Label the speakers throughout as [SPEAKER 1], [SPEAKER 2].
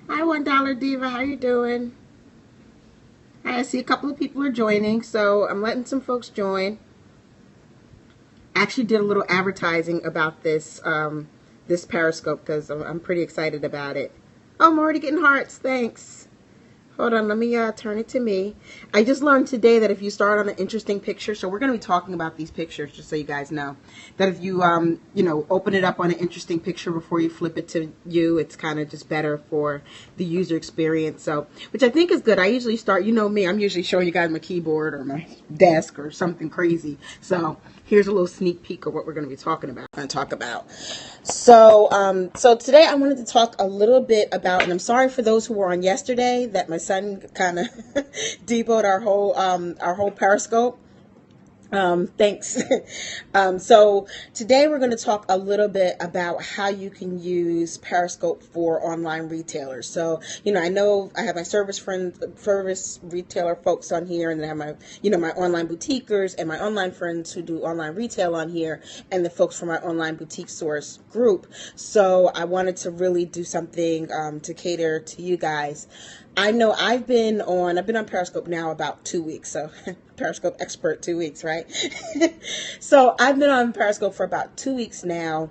[SPEAKER 1] Hi, $1 Diva. How you doing? Hi, I see a couple of people are joining, so I'm letting some folks join. I actually did a little advertising about this Periscope because I'm pretty excited about it. Oh, I'm already getting hearts. Thanks. Hold on, let me turn it to me. I just learned today that if you start on an interesting picture, so we're going to be talking about these pictures, just so you guys know, that if you, open it up on an interesting picture before you flip it to you, it's kind of just better for the user experience. So, which I think is good. I usually start, you know me, I'm usually showing you guys my keyboard or my desk or something crazy. So here's a little sneak peek of what we're going to be talking about. So today I wanted to talk a little bit about, and I'm sorry for those who were on yesterday that my son kind of depoted our whole Periscope. Thanks. So today we're going to talk a little bit about how you can use Periscope for online retailers. So, I know I have my service retailer folks on here, and then I have my online boutiquers and my online friends who do online retail on here, and the folks from my online boutique source group. So I wanted to really do something, to cater to you guys. I know I've been on Periscope now about 2 weeks, so Periscope expert 2 weeks, right? So I've been on Periscope for about 2 weeks now.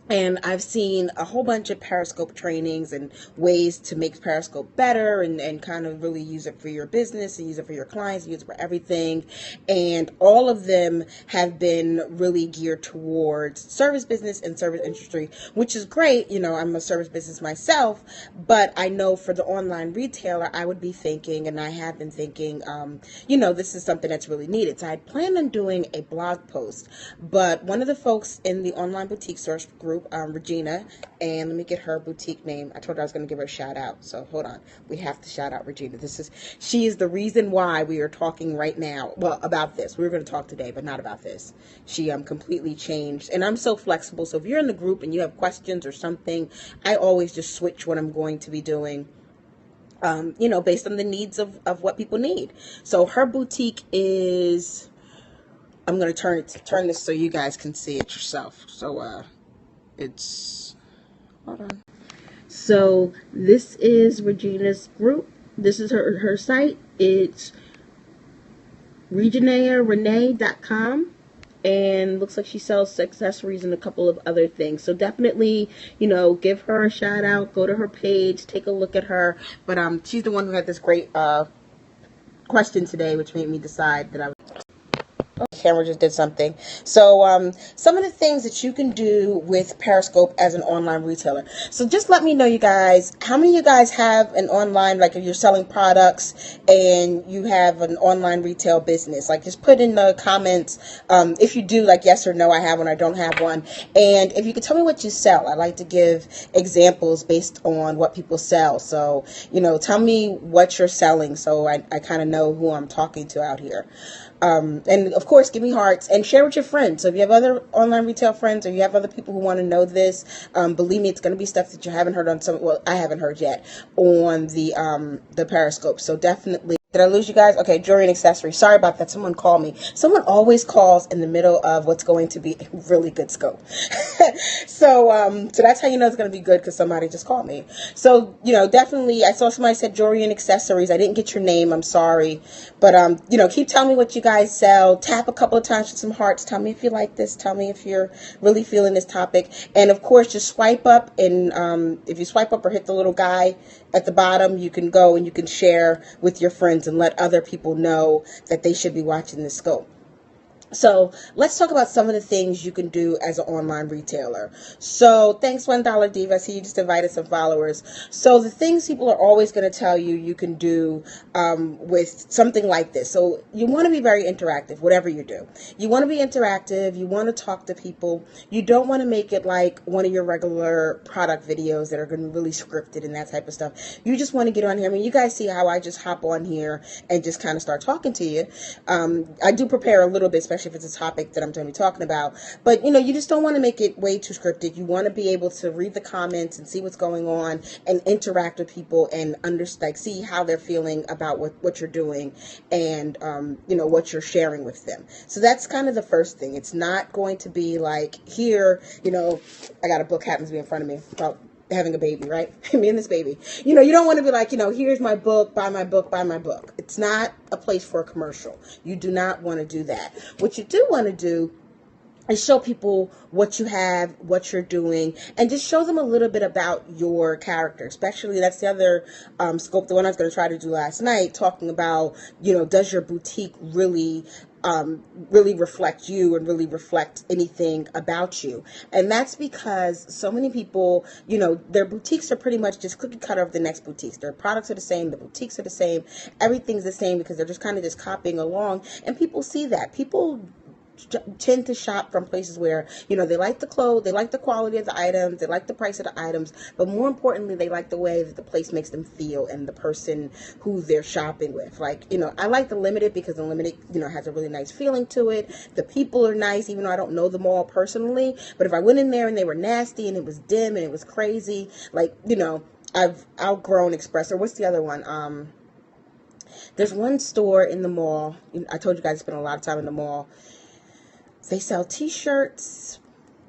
[SPEAKER 1] And I've seen a whole bunch of Periscope trainings and ways to make Periscope better and kind of really use it for your business and use it for your clients, use it for everything. And all of them have been really geared towards service business and service industry, which is great. I'm a service business myself, but I know for the online retailer, I would be thinking, and I have been thinking, this is something that's really needed. So I planned on doing a blog post, but one of the folks in the online boutique source group, Regina, and let me get her boutique name. I told her I was going to give her a shout out, so hold on. We have to shout out Regina. She is the reason why we are talking right now. Well, about this. We were going to talk today, but not about this. She completely changed, and I'm so flexible. So if you're in the group and you have questions or something, I always just switch what I'm going to be doing. Based on the needs of what people need. So her boutique is, I'm going to turn this so you guys can see it yourself. So, hold on. So this is Regina's group. This is her site. It's reginearenee.com. And looks like she sells accessories and a couple of other things. So definitely, give her a shout out. Go to her page. Take a look at her. But she's the one who had this great question today, which made me decide that I would. Camera just did something. So some of the things that you can do with Periscope as an online retailer. So just let me know, you guys, how many of you guys have an online, like if you're selling products and you have an online retail business, like just put in the comments if you do, like yes or no, I have one, I don't have one. And if you could tell me what you sell, I like to give examples based on what people sell. So, tell me what you're selling so I kind of know who I'm talking to out here. And of course, give me hearts and share with your friends. So if you have other online retail friends or you have other people who want to know this, believe me, it's going to be stuff that you haven't heard on I haven't heard yet on the Periscope. So definitely. Did I lose you guys? Okay, jewelry and accessories. Sorry about that. Someone called me. Someone always calls in the middle of what's going to be a really good scope. So that's how you know it's going to be good, because somebody just called me. So, definitely, I saw somebody said jewelry and accessories. I didn't get your name. I'm sorry. But, keep telling me what you guys sell. Tap a couple of times with some hearts. Tell me if you like this. Tell me if you're really feeling this topic. And, of course, just swipe up. And if you swipe up or hit the little guy at the bottom, you can go and you can share with your friends and let other people know that they should be watching this scope. So let's talk about some of the things you can do as an online retailer. So thanks, $1 Diva. I see you just invited some followers. So the things people are always going to tell you can do with something like this. So you want to be very interactive, whatever you do. You want to be interactive. You want to talk to people. You don't want to make it like one of your regular product videos that are going to be really scripted and that type of stuff. You just want to get on here. I mean, you guys see how I just hop on here and just kind of start talking to you. I do prepare a little bit, especially if it's a topic that I'm going to be talking about. But, you just don't want to make it way too scripted. You want to be able to read the comments and see what's going on and interact with people and see how they're feeling about what you're doing and, what you're sharing with them. So that's kind of the first thing. It's not going to be like here, I got a book happens to be in front of me. having a baby, right? Me and this baby. You know, you don't want to be like, you know, here's my book, buy my book, buy my book. It's not a place for a commercial. You do not want to do that. What you do want to do is show people what you have, what you're doing, and just show them a little bit about your character. Especially, that's the other scope, the one I was going to try to do last night, talking about, you know, does your boutique really reflect you and really reflect anything about you? And that's because so many people, you know, their boutiques are pretty much just cookie cutter of the next boutiques. Their products are the same, the boutiques are the same, everything's the same because they're just kind of just copying along, and people see that. People tend to shop from places where, you know, they like the clothes, they like the quality of the items, they like the price of the items, but more importantly, they like the way that the place makes them feel and the person who they're shopping with. Like, you know, I like the Limited because the Limited, you know, has a really nice feeling to it. The people are nice, even though I don't know them all personally, but if I went in there and they were nasty and it was dim and it was crazy, like, you know, I've outgrown Express. Or what's the other one? There's one store in the mall. I told you guys I spend a lot of time in the mall. They sell t-shirts,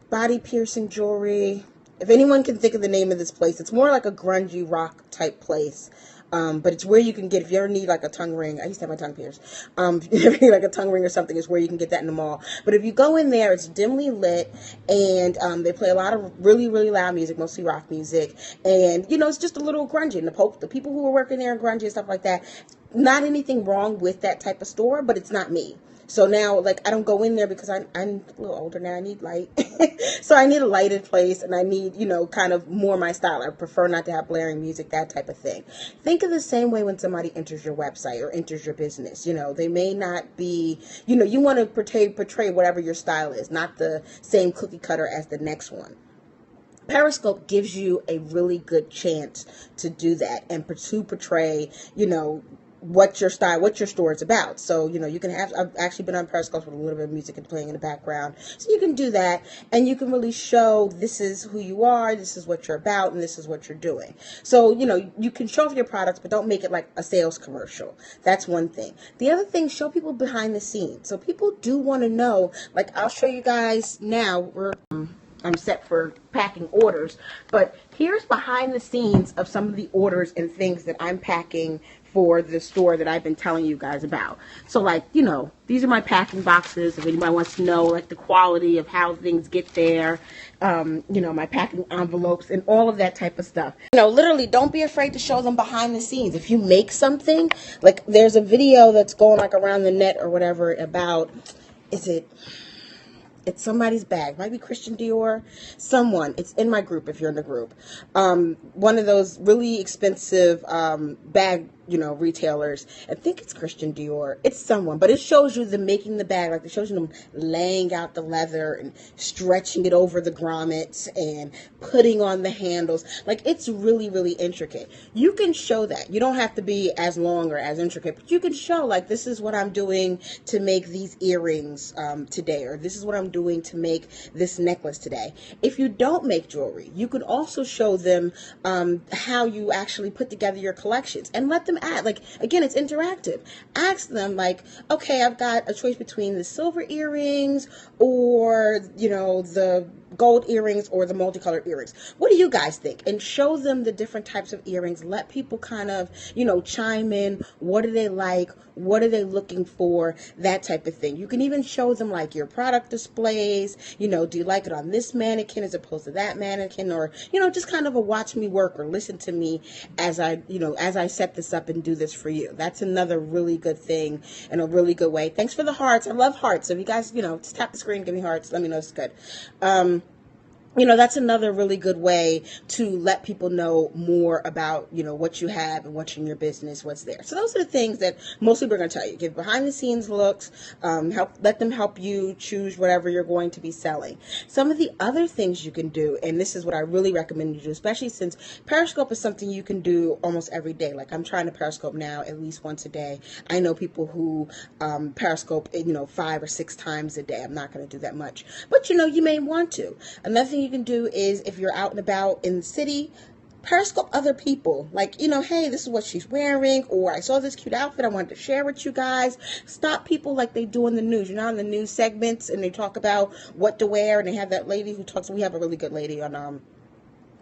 [SPEAKER 1] body piercing jewelry. If anyone can think of the name of this place, it's more like a grungy rock type place. But it's where you can get, if you ever need like a tongue ring, I used to have my tongue pierced. If you ever need like a tongue ring or something, it's where you can get that in the mall. But if you go in there, it's dimly lit, and they play a lot of really, really loud music, mostly rock music. And, you know, it's just a little grungy. And the people who are working there are grungy and stuff like that. Not anything wrong with that type of store, but it's not me. So now, like, I don't go in there because I'm a little older now. I need light. So I need a lighted place, and I need, you know, kind of more my style. I prefer not to have blaring music, that type of thing. Think of the same way when somebody enters your website or enters your business. You know, they may not be, you know, you want to portray whatever your style is, not the same cookie cutter as the next one. Periscope gives you a really good chance to do that and to portray, you know, what your store is about. So, you know, you can have, I've actually been on Periscope with a little bit of music and playing in the background. So you can do that, and you can really show this is who you are, this is what you're about, and this is what you're doing. So, you know, you can show off your products, but don't make it like a sales commercial. That's one thing. The other thing, show people behind the scenes. So people do want to know, like, I'll show you guys now. I'm set for packing orders, but here's behind the scenes of some of the orders and things that I'm packing for the store that I've been telling you guys about. So, like, you know, these are my packing boxes. If anybody wants to know, like, the quality of how things get there, you know, my packing envelopes and all of that type of stuff. You know, literally, don't be afraid to show them behind the scenes. If you make something, like, there's a video that's going, like, around the net or whatever about, it's somebody's bag. Might be Christian Dior. Someone. It's in my group if you're in the group. One of those really expensive bag, you know, retailers. I think it's Christian Dior. It's someone. But it shows you them making the bag. Like, it shows you them laying out the leather and stretching it over the grommets and putting on the handles. Like, it's really, really intricate. You can show that. You don't have to be as long or as intricate, but you can show, like, this is what I'm doing to make these earrings today, or this is what I'm doing to make this necklace today. If you don't make jewelry, you could also show them how you actually put together your collections, and let them add, like, again, it's interactive. Ask them, like, okay, I've got a choice between the silver earrings or, you know, the gold earrings or the multicolored earrings. What do you guys think? And show them the different types of earrings. Let people kind of, you know, chime in. What do they like? What are they looking for? That type of thing. You can even show them, like, your product displays. You know, do you like it on this mannequin as opposed to that mannequin? Or, you know, just kind of a watch me work or listen to me as I, you know, as I set this up and do this for you. That's another really good thing and a really good way. Thanks for the hearts. I love hearts. So if you guys, you know, just tap the screen, give me hearts. Let me know it's good. You know, that's another really good way to let people know more about, you know, what you have and what's in your business, what's there. So those are the things that most people are going to tell you. Give behind the scenes looks, let them help you choose whatever you're going to be selling. Some of the other things you can do, and this is what I really recommend you do, especially since Periscope is something you can do almost every day. Like, I'm trying to Periscope now at least once a day. I know people who Periscope, you know, 5 or 6 times a day. I'm not going to do that much, but, you know, you may want to. Another thing you can do is, if you're out and about in the city, Periscope other people. Like, you know, hey, this is what she's wearing, or I saw this cute outfit I wanted to share with you guys. Stop people like they do in the news. You know, in the news segments, and they talk about what to wear, and they have that lady who talks. We have a really good lady on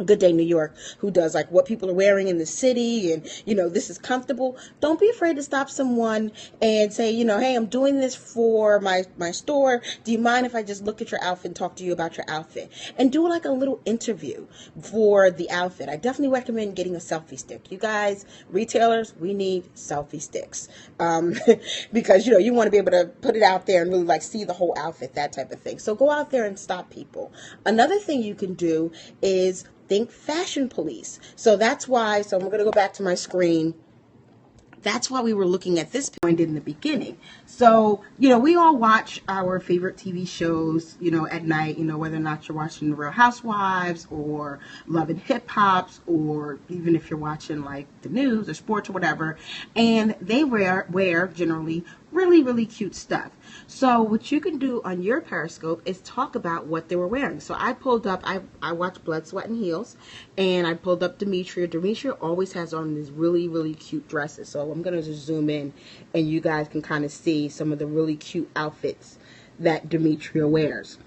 [SPEAKER 1] Good Day New York, who does like what people are wearing in the city, and this is comfortable. Don't be afraid to stop someone and say, hey, I'm doing this for my store. Do you mind if I just look at your outfit and talk to you about your outfit? And do like a little interview for the outfit. I definitely recommend getting a selfie stick. You guys, retailers, we need selfie sticks, because you want to be able to put it out there and really like see the whole outfit, that type of thing. So go out there and stop people. Another thing you can do is think fashion police. So that's why, I'm going to go back to my screen. That's why we were looking at this point in the beginning. So, we all watch our favorite TV shows, at night, whether or not you're watching The Real Housewives or Love and Hip Hops, or even if you're watching like the news or sports or whatever, and they wear generally really, really cute stuff. So what you can do on your Periscope is talk about what they were wearing. So I pulled up, I watch Blood, Sweat, and Heels, and I pulled up Demetria. Demetria always has on these really, really cute dresses. So I'm going to just zoom in, and you guys can kind of see some of the really cute outfits that Demetria wears.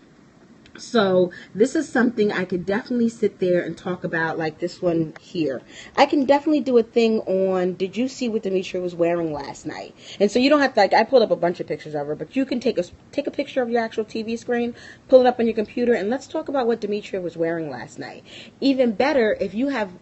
[SPEAKER 1] So this is something I could definitely sit there and talk about, like this one here. I can definitely do a thing on, did you see what Demetria was wearing last night? And so you don't have to, like, I pulled up a bunch of pictures of her, but you can take a picture of your actual TV screen, pull it up on your computer, and let's talk about what Demetria was wearing last night. Even better, if you have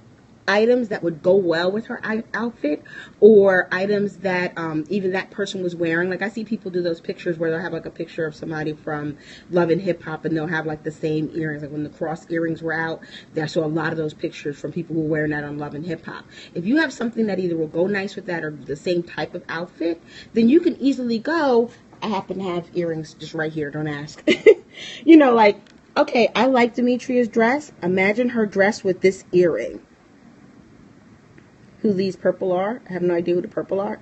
[SPEAKER 1] items that would go well with her outfit, or items that even that person was wearing. Like I see people do those pictures where they'll have like a picture of somebody from Love and Hip Hop, and they'll have like the same earrings, like when the cross earrings were out. I saw a lot of those pictures from people who were wearing that on Love and Hip Hop. If you have something that either will go nice with that or the same type of outfit, then you can easily go, I happen to have earrings just right here, don't ask. Like, okay, I like Demetria's dress. Imagine her dress with this earring. Who these purple are. I have no idea who the purple are.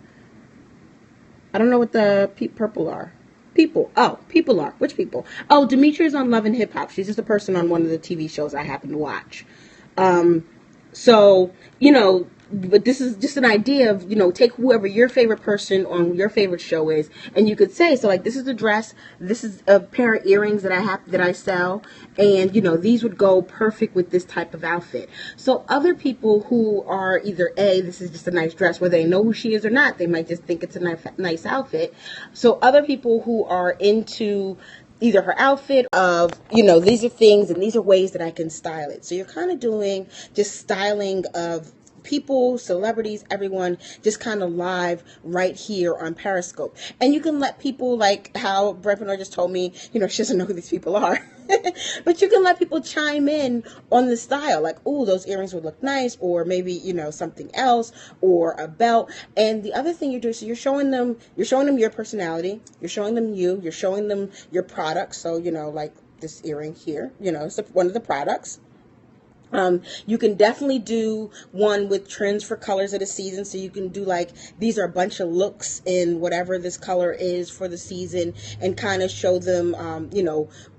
[SPEAKER 1] I don't know what the purple are. People. Oh, people are. Which people? Oh, Demetria's on Love and Hip Hop. She's just a person on one of the TV shows I happen to watch. So, but this is just an idea of, take whoever your favorite person on your favorite show is, and you could say, so like, this is the dress, this is a pair of earrings that I sell, and, these would go perfect with this type of outfit. So other people who are either this is just a nice dress, whether they know who she is or not, they might just think it's a nice outfit. So other people who are into either her outfit of, these are things and these are ways that I can style it. So you're kind of doing just styling of people, celebrities, everyone, just kind of live right here on Periscope. And you can let people, like how Brevin just told me, she doesn't know who these people are. But you can let people chime in on the style, like, oh, those earrings would look nice, or maybe, something else, or a belt. And the other thing you do, so you're showing them your personality, you're showing them you're showing them your products. So, like this earring here, it's one of the products. You can definitely do one with trends for colors of the season. So you can do like, these are a bunch of looks in whatever this color is for the season, and kind of show them,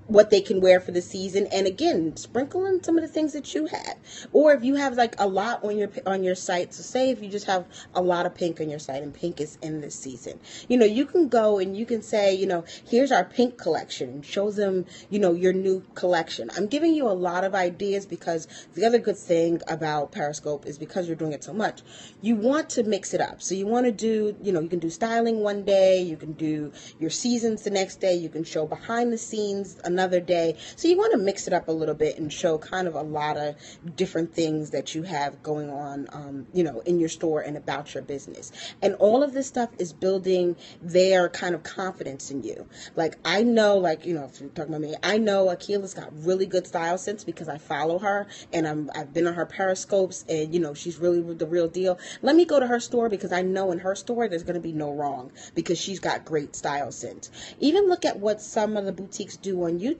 [SPEAKER 1] what they can wear for the season. And again, sprinkle in some of the things that you have. Or if you have like a lot on your site, so say if you just have a lot of pink on your site, and pink is in this season, you can go and you can say, here's our pink collection, show them, your new collection. I'm giving you a lot of ideas, because the other good thing about Periscope is, because you're doing it so much, you want to mix it up. So you want to do, you can do styling one day, you can do your seasons the next day, you can show behind the scenes another day. So you want to mix it up a little bit and show kind of a lot of different things that you have going on, in your store and about your business. And all of this stuff is building their kind of confidence in you. Like, I know, like, if you're talking about me, I know Akila's got really good style sense, because I follow her and I've been on her Periscopes, and, she's really the real deal. Let me go to her store, because I know in her store there's going to be no wrong, because she's got great style sense. Even look at what some of the boutiques do on YouTube.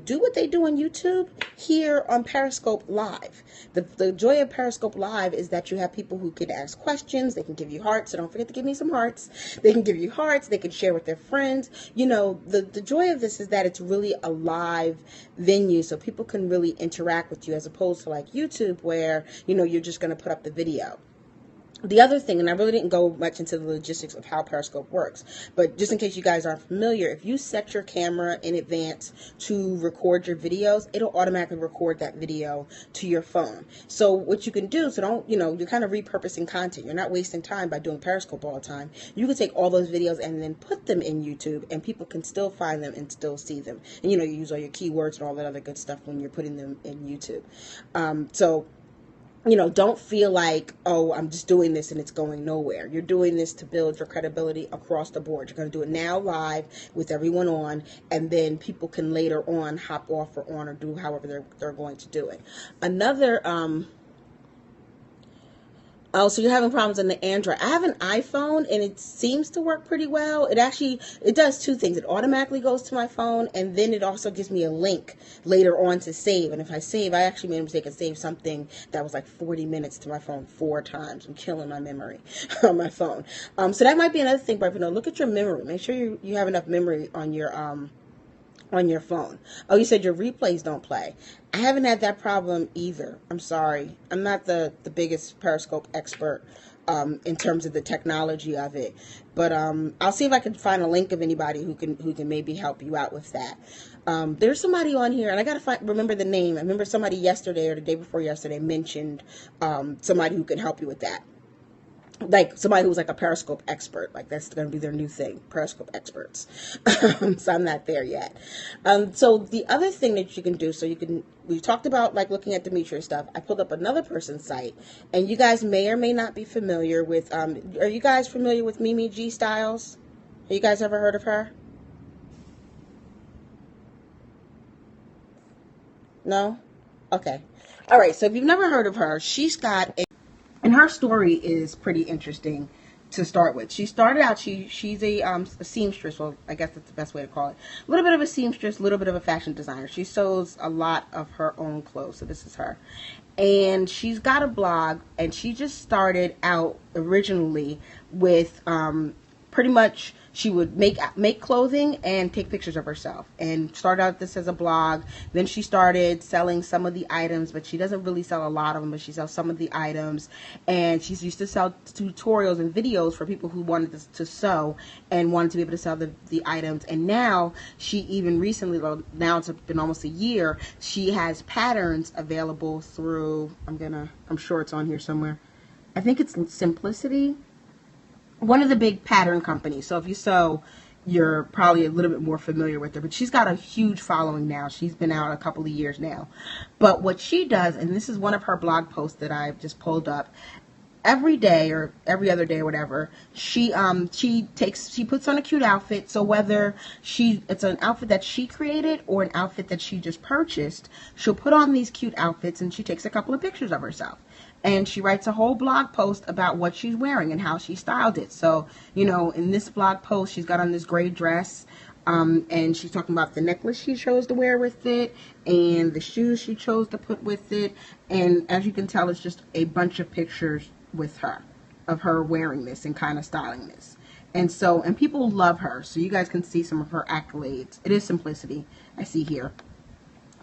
[SPEAKER 1] Do what they do on YouTube here on Periscope Live. The joy of Periscope Live is that you have people who can ask questions. They can give you hearts. So don't forget to give me some hearts. They can give you hearts. They can share with their friends. The joy of this is that it's really a live venue, so people can really interact with you, as opposed to like YouTube, where, you're just going to put up the video. The other thing, and I really didn't go much into the logistics of how Periscope works, but just in case you guys aren't familiar, if you set your camera in advance to record your videos, it'll automatically record that video to your phone. So what you can do, so don't, you're kind of repurposing content. You're not wasting time by doing Periscope all the time. You can take all those videos and then put them in YouTube, and people can still find them and still see them. And you use all your keywords and all that other good stuff when you're putting them in YouTube. So don't feel like, oh, I'm just doing this and it's going nowhere. You're doing this to build your credibility across the board. You're going to do it now live with everyone on, and then people can later on hop off or on or do however they're going to do it. Another, oh, so you're having problems on the Android. I have an iPhone, and it seems to work pretty well. It does two things. It automatically goes to my phone, and then it also gives me a link later on to save. And if I save, I actually made a mistake and saved something that was like 40 minutes to my phone 4 times. I'm killing my memory on my phone. So that might be another thing, but look at your memory. Make sure you have enough memory on your phone. Oh, you said your replays don't play. I haven't had that problem either. I'm sorry. I'm not the biggest Periscope expert in terms of the technology of it, but I'll see if I can find a link of anybody who can maybe help you out with that. There's somebody on here, and I gotta remember the name. I remember somebody yesterday or the day before yesterday mentioned somebody who can help you with that. Like somebody who's like a Periscope expert, like that's going to be their new thing, Periscope experts. So I'm not there yet. So the other thing that you can do, we talked about like looking at Demetria's stuff. I pulled up another person's site, and you guys may or may not be familiar with, are you guys familiar with Mimi G Styles? Have you guys ever heard of her? No? Okay. All right. So if you've never heard of her, and her story is pretty interesting to start with. She started out, she's a seamstress, well, I guess that's the best way to call it. A little bit of a seamstress, a little bit of a fashion designer. She sews a lot of her own clothes, so this is her. And she's got a blog, and she just started out originally with pretty much she would make clothing and take pictures of herself, and started out this as a blog. Then she started selling some of the items, but she doesn't really sell a lot of them, but she sells some of the items. And she's used to sell tutorials and videos for people who wanted to sew and wanted to be able to sell the items. And now she even recently, well, now it's been almost a year, she has patterns available through, I'm sure it's on here somewhere. I think it's Simplicity, one of the big pattern companies. So if you sew, you're probably a little bit more familiar with her, but she's got a huge following now. She's been out a couple of years now. But what she does, and this is one of her blog posts that I've just pulled up, every day or every other day or whatever, she puts on a cute outfit. So whether it's an outfit that she created or an outfit that she just purchased, she'll put on these cute outfits, and she takes a couple of pictures of herself. And she writes a whole blog post about what she's wearing and how she styled it. So, in this blog post, she's got on this gray dress, and she's talking about the necklace she chose to wear with it, and the shoes she chose to put with it. And as you can tell, it's just a bunch of pictures with her, of her wearing this and kind of styling this. And people love her. So you guys can see some of her accolades. It is Simplicity, I see here.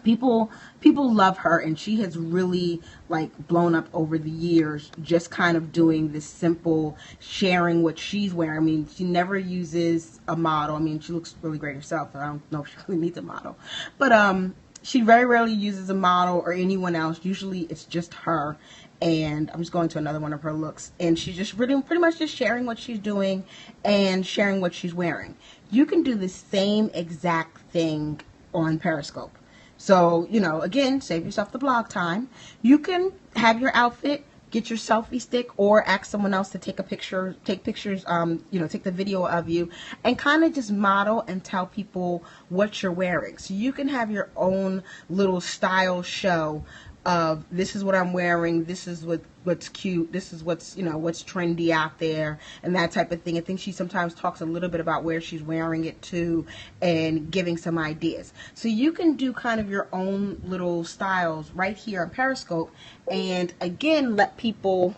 [SPEAKER 1] People love her, and she has really like blown up over the years, just kind of doing this simple sharing what she's wearing. I mean, she never uses a model. I mean, she looks really great herself, but I don't know if she really needs a model. But she very rarely uses a model or anyone else. Usually it's just her. And I'm just going to another one of her looks, and she's just really pretty much just sharing what she's doing and sharing what she's wearing. You can do the same exact thing on Periscope. So, again, save yourself the blog time. You can have your outfit, get your selfie stick, or ask someone else to take pictures, take the video of you, and kind of just model and tell people what you're wearing. So you can have your own little style show of, this is what I'm wearing, this is what's cute, this is what's trendy out there, and that type of thing. I think she sometimes talks a little bit about where she's wearing it to and giving some ideas. So you can do kind of your own little styles right here on Periscope, and again, let people,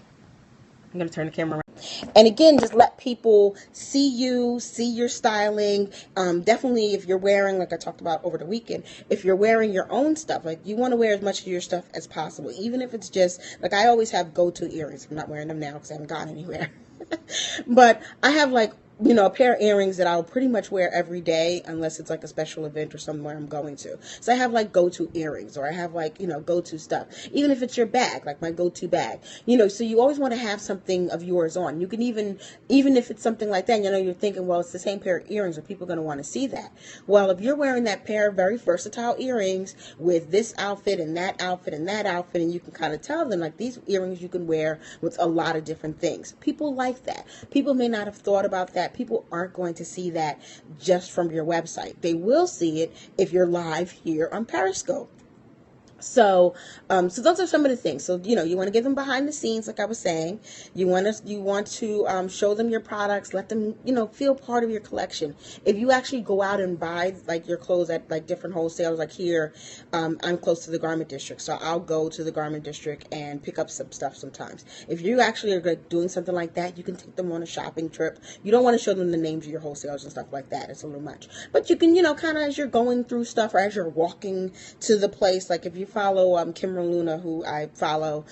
[SPEAKER 1] I'm going to turn the camera around. And again, just let people see you, see your styling. Definitely if you're wearing, like I talked about over the weekend, if you're wearing your own stuff, like you want to wear as much of your stuff as possible, even if it's just, like I always have go-to earrings. I'm not wearing them now because I haven't gone anywhere. But I have like, a pair of earrings that I'll pretty much wear every day unless it's like a special event or somewhere I'm going to. So I have like go-to earrings, or I have like, go-to stuff. Even if it's your bag, like my go-to bag, so you always want to have something of yours on. You can even if it's something like that, you're thinking, well, it's the same pair of earrings. Are people going to want to see that? Well, if you're wearing that pair of very versatile earrings with this outfit and that outfit and that outfit, and you can kind of tell them like these earrings you can wear with a lot of different things. People like that. People may not have thought about that. People aren't going to see that just from your website. They will see it if you're live here on Periscope. So those are some of the things. So, you want to give them behind the scenes, like I was saying. You want to show them your products, let them, feel part of your collection. If you actually go out and buy like your clothes at like different wholesalers, like here, I'm close to the garment district, so I'll go to the garment district and pick up some stuff sometimes. If you actually are doing something like that, you can take them on a shopping trip. You don't want to show them the names of your wholesalers and stuff like that. It's a little much. But you can, kind of as you're going through stuff or as you're walking to the place, like if you follow Kimberly Luna, who I follow,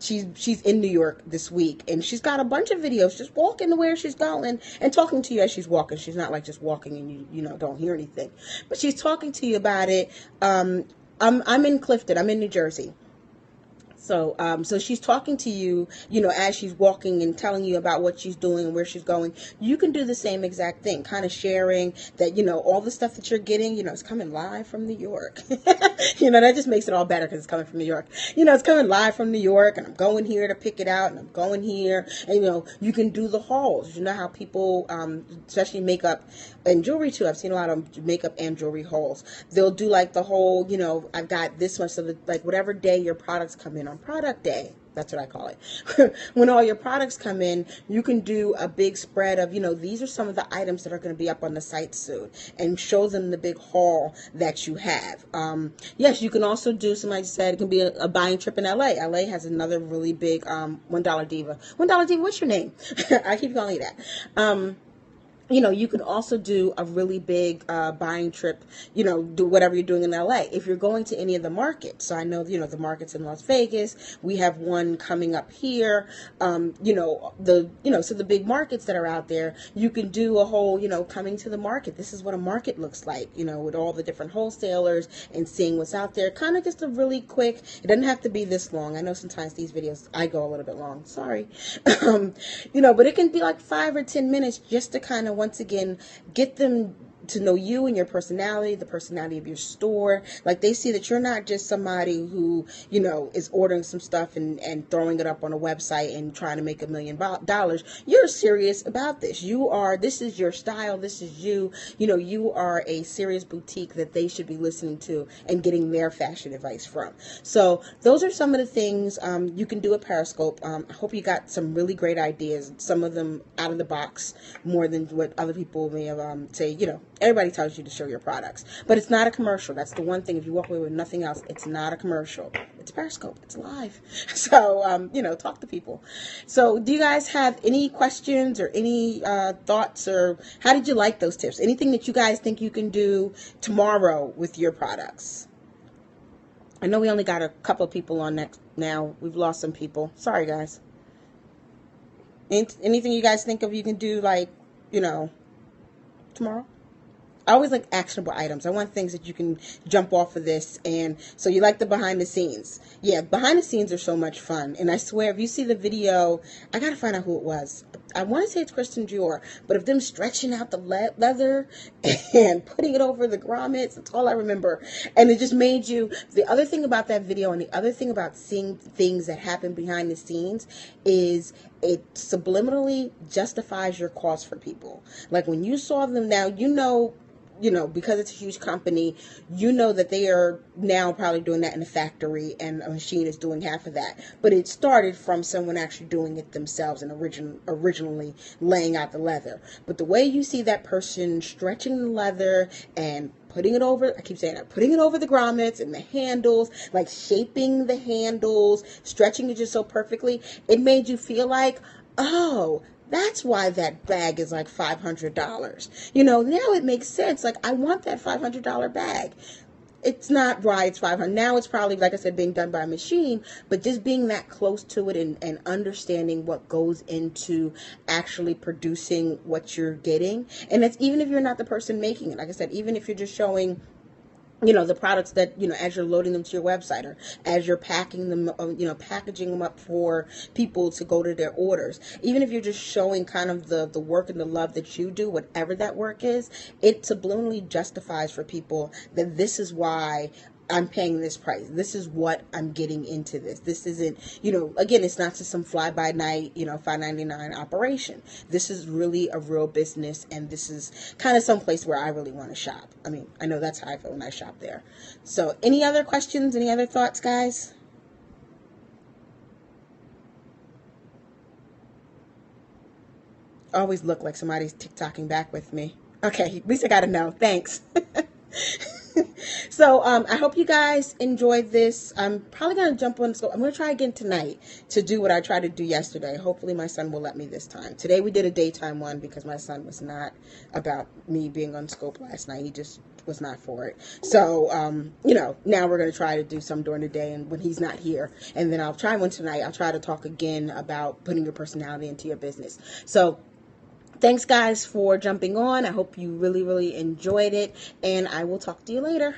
[SPEAKER 1] she's in New York this week, and she's got a bunch of videos just walking to where she's going and talking to you as she's walking. She's not like just walking and you don't hear anything, but she's talking to you about it. I'm in Clifton. I'm in New Jersey. So she's talking to you, as she's walking and telling you about what she's doing and where she's going. You can do the same exact thing, kind of sharing that, all the stuff that you're getting, it's coming live from New York. That just makes it all better because it's coming from New York. It's coming live from New York, and I'm going here to pick it out, and I'm going here. And, you can do the hauls. You know how people, especially makeup and jewelry too. I've seen a lot of makeup and jewelry hauls. They'll do like the whole, I've got this much of like whatever day your products come in on product day. That's what I call it. When all your products come in, you can do a big spread of, these are some of the items that are going to be up on the site soon, and show them the big haul that you have. Yes, you can also do, somebody said, it can be a buying trip in LA. LA has another really big $1 Diva. $1 Diva, what's your name? I keep calling you that. You can also do a really big buying trip, do whatever you're doing in LA. If you're going to any of the markets, so I know, the markets in Las Vegas, we have one coming up here, so the big markets that are out there, you can do a whole, coming to the market. This is what a market looks like, with all the different wholesalers and seeing what's out there. Kind of just a really quick, it doesn't have to be this long. I know sometimes these videos, I go a little bit long, sorry. But it can be like 5 or 10 minutes just to kind of, once again, get them to know you and your personality, the personality of your store. Like they see that you're not just somebody who, is ordering some stuff and throwing it up on a website and trying to make $1 million. You're serious about this. This is your style. This is you. You are a serious boutique that they should be listening to and getting their fashion advice from. So those are some of the things you can do at Periscope. I hope you got some really great ideas. Some of them out of the box, more than what other people may have say, everybody tells you to show your products, but it's not a commercial. That's the one thing. If you walk away with nothing else, it's not a commercial. It's Periscope. It's live. So, talk to people. So do you guys have any questions or any thoughts, or how did you like those tips? Anything that you guys think you can do tomorrow with your products? I know we only got a couple of people on next now. We've lost some people. Sorry, guys. Anything you guys think of you can do, like, tomorrow? I always like actionable items. I want things that you can jump off of this. And so you like the behind the scenes. Yeah, behind the scenes are so much fun. And I swear, if you see the video, I got to find out who it was. I want to say it's Kristen Dior, but of them stretching out the leather and putting it over the grommets, that's all I remember. And it just made you, the other thing about that video and the other thing about seeing things that happen behind the scenes is it subliminally justifies your cost for people. Like when you saw them now, because it's a huge company, that they are now probably doing that in a factory and a machine is doing half of that. But it started from someone actually doing it themselves and originally laying out the leather. But the way you see that person stretching the leather and putting it over, I keep saying that, putting it over the grommets and the handles, like shaping the handles, stretching it just so perfectly, it made you feel like, oh, that's why that bag is like $500. You know, now it makes sense. Like, I want that $500 bag. It's not right, it's 500. Now it's probably, like I said, being done by a machine, but just being that close to it and understanding what goes into actually producing what you're getting. And that's even if you're not the person making it. Like I said, even if you're just showing, you know, the products that, you know, as you're loading them to your website, or as you're packing them, you know, packaging them up for people to go to their orders. Even if you're just showing kind of the work and the love that you do, whatever that work is, it subliminally justifies for people that this is why I'm paying this price. This is what I'm getting into this. This isn't, you know, again, it's not just some fly by night, you know, $5.99 operation. This is really a real business, and this is kind of some place where I really want to shop. I mean, I know that's how I feel when I shop there. So any other questions, any other thoughts, guys? Always look like somebody's TikToking back with me. Okay, at least I got to know. Thanks. So I hope you guys enjoyed this. I'm probably going to jump on scope. I'm going to try again tonight to do what I tried to do yesterday. Hopefully my son will let me this time. Today we did a daytime one because my son was not about me being on scope last night. He just was not for it. So, you know, now we're going to try to do some during the day and when he's not here. And then I'll try one tonight. I'll try to talk again about putting your personality into your business. So thanks, guys, for jumping on. I hope you really, really enjoyed it, and I will talk to you later.